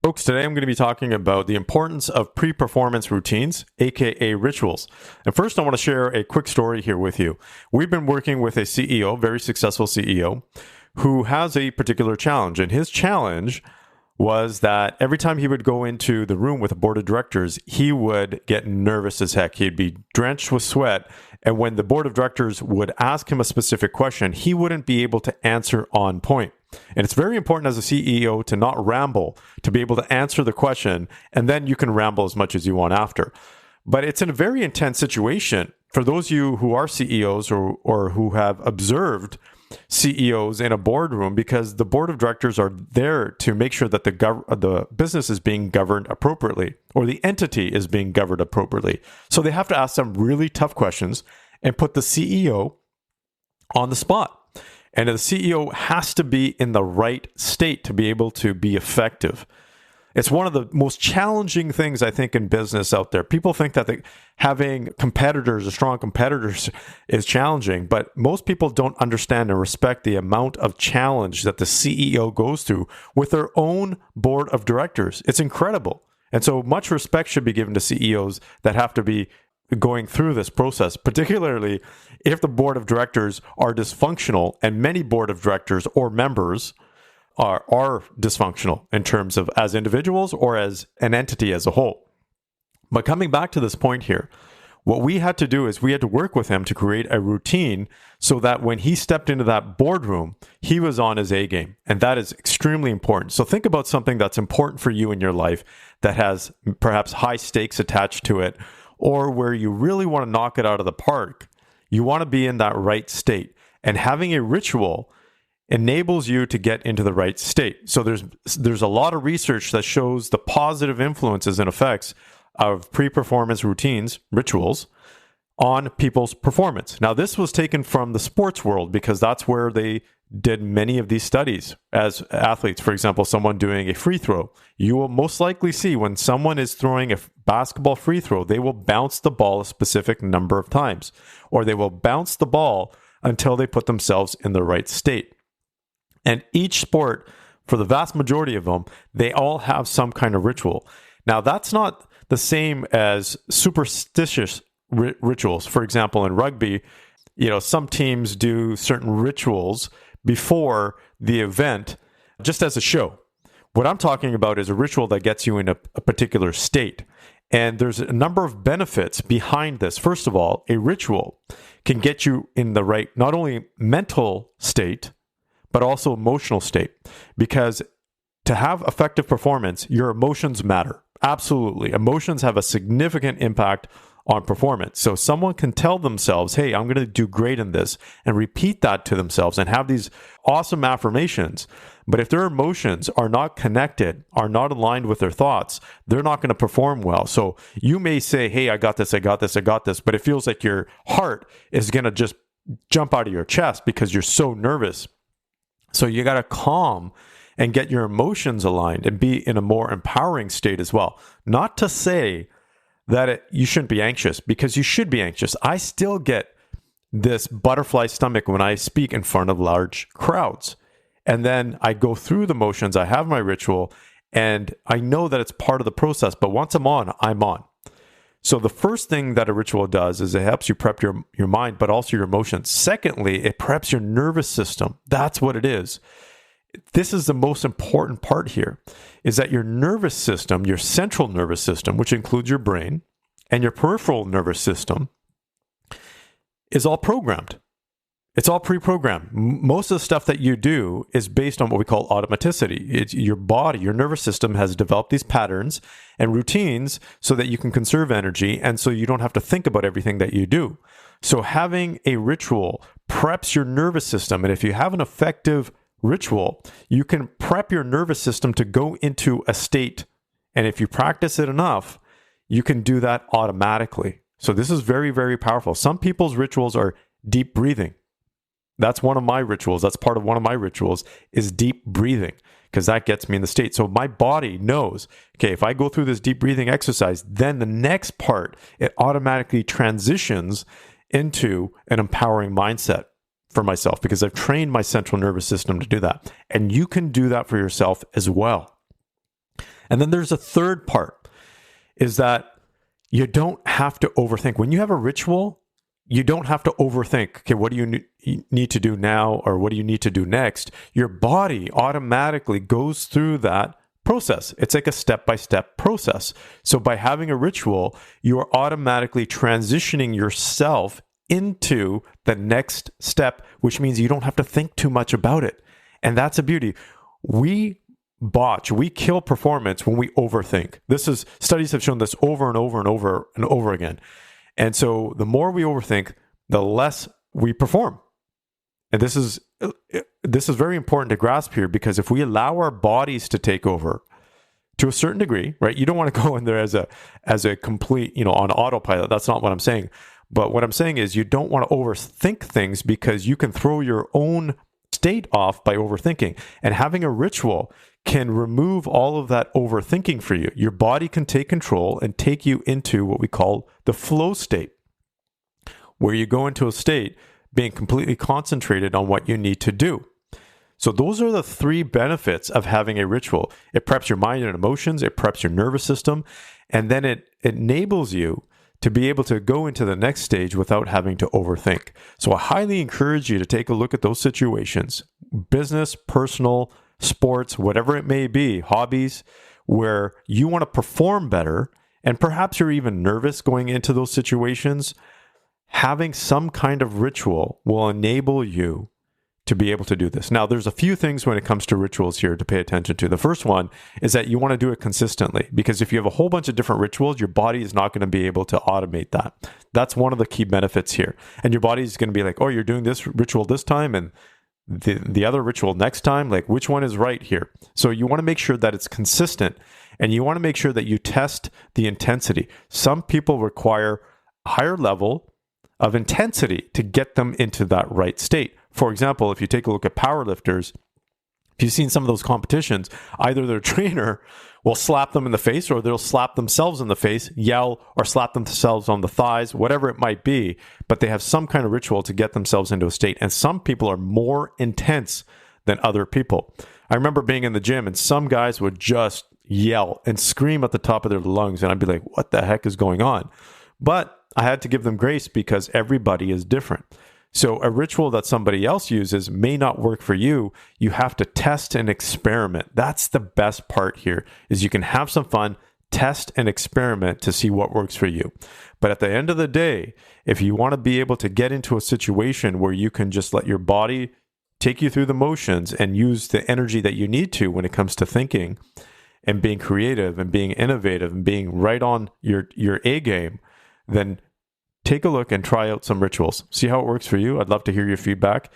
Folks, today I'm going to be talking about the importance of pre-performance routines, aka rituals. And first, I want to share a quick story here with you. We've been working with a CEO, very successful CEO, who has a particular challenge. And his challenge was that every time he would go into the room with a board of directors, he would get nervous as heck. He'd be drenched with sweat. And when the board of directors would ask him a specific question, he wouldn't be able to answer on point. And it's very important as a CEO to not ramble, to be able to answer the question, and then you can ramble as much as you want after. But it's in a very intense situation for those of you who are CEOs or who have observed CEOs in a boardroom, because the board of directors are there to make sure that the business is being governed appropriately, or the entity is being governed appropriately. So they have to ask some really tough questions and put the CEO on the spot. And the CEO has to be in the right state to be able to be effective. It's one of the most challenging things, I think, in business out there. People think that having competitors or strong competitors is challenging, but most people don't understand and respect the amount of challenge that the CEO goes through with their own board of directors. It's incredible. And so much respect should be given to CEOs that have to be going through this process, particularly if the board of directors are dysfunctional, and many board of directors or members are dysfunctional in terms of as individuals or as an entity as a whole. But coming back to this point here, what we had to do is we had to work with him to create a routine so that when he stepped into that boardroom, he was on his A game. And that is extremely important. So think about something that's important for you in your life that has perhaps high stakes attached to it, or where you really want to knock it out of the park. You want to be in that right state. And having a ritual enables you to get into the right state. So there's a lot of research that shows the positive influences and effects of pre-performance routines, rituals, on people's performance. Now, this was taken from the sports world because that's where they did many of these studies. As athletes, for example, someone doing a free throw, you will most likely see when someone is throwing a basketball free throw, they will bounce the ball a specific number of times, or they will bounce the ball until they put themselves in the right state. And each sport, for the vast majority of them, they all have some kind of ritual. Now, that's not the same as superstitious rituals. For example, in rugby, some teams do certain rituals before the event just as a show. What I'm talking about is a ritual that gets you in a particular state. And there's a number of benefits behind this. First of all, a ritual can get you in the right, not only mental state, but also emotional state. Because to have effective performance, your emotions matter. Absolutely. Emotions have a significant impact on performance. So someone can tell themselves, hey, I'm going to do great in this, and repeat that to themselves and have these awesome affirmations. But if their emotions are not connected, are not aligned with their thoughts, they're not going to perform well. So you may say, hey, I got this, but it feels like your heart is going to just jump out of your chest because you're so nervous. So you got to calm and get your emotions aligned and be in a more empowering state as well. Not to say that you shouldn't be anxious, because you should be anxious. I still get this butterfly stomach when I speak in front of large crowds. And then I go through the motions, I have my ritual, and I know that it's part of the process. But once I'm on, I'm on. So the first thing that a ritual does is it helps you prep your mind, but also your emotions. Secondly, it preps your nervous system. That's what it is. This is the most important part here, is that your nervous system, your central nervous system, which includes your brain, and your peripheral nervous system, is all programmed. It's all pre-programmed. Most of the stuff that you do is based on what we call automaticity. It's your body, your nervous system has developed these patterns and routines so that you can conserve energy, and so you don't have to think about everything that you do. So having a ritual preps your nervous system, and if you have an effective ritual, you can prep your nervous system to go into a state. And if you practice it enough, you can do that automatically. So this is very, very powerful. Some people's rituals are deep breathing. That's one of my rituals. That's part of one of my rituals is deep breathing, because that gets me in the state. So my body knows, okay, if I go through this deep breathing exercise, then the next part, it automatically transitions into an empowering mindset for myself, because I've trained my central nervous system to do that. And you can do that for yourself as well. And then there's a third part, is that you don't have to overthink. When you have a ritual, you don't have to overthink, okay, what do you need to do now, or what do you need to do next? Your body automatically goes through that process. It's like a step-by-step process. So by having a ritual, you are automatically transitioning yourself into the next step, which means you don't have to think too much about it. And that's a beauty. We kill performance when we overthink. Studies have shown this over and over and over and over again. And so the more we overthink, the less we perform. And this is very important to grasp here, because if we allow our bodies to take over to a certain degree, right? You don't want to go in there as a complete, on autopilot. That's not what I'm saying. But what I'm saying is you don't want to overthink things, because you can throw your own state off by overthinking. And having a ritual can remove all of that overthinking for you. Your body can take control and take you into what we call the flow state, where you go into a state being completely concentrated on what you need to do. So those are the three benefits of having a ritual. It preps your mind and emotions, it preps your nervous system, and then it enables you to be able to go into the next stage without having to overthink. So I highly encourage you to take a look at those situations, business, personal, sports, whatever it may be, hobbies, where you want to perform better, and perhaps you're even nervous going into those situations. Having some kind of ritual will enable you to be able to do this. Now, there's a few things when it comes to rituals here to pay attention to. The first one is that you want to do it consistently, because if you have a whole bunch of different rituals, your body is not going to be able to automate that. That's one of the key benefits here. And your body is going to be like, oh, you're doing this ritual this time and the other ritual next time, like which one is right here? So you want to make sure that it's consistent, and you want to make sure that you test the intensity. Some people require a higher level of intensity to get them into that right state. For example, if you take a look at powerlifters, if you've seen some of those competitions, either their trainer will slap them in the face, or they'll slap themselves in the face, yell, or slap themselves on the thighs, whatever it might be. But they have some kind of ritual to get themselves into a state. And some people are more intense than other people. I remember being in the gym, and some guys would just yell and scream at the top of their lungs. And I'd be like, what the heck is going on? But I had to give them grace, because everybody is different. So a ritual that somebody else uses may not work for you. You have to test and experiment. That's the best part here, is you can have some fun, test and experiment to see what works for you. But at the end of the day, if you want to be able to get into a situation where you can just let your body take you through the motions and use the energy that you need to when it comes to thinking and being creative and being innovative and being right on your A game, then take a look and try out some rituals. See how it works for you. I'd love to hear your feedback.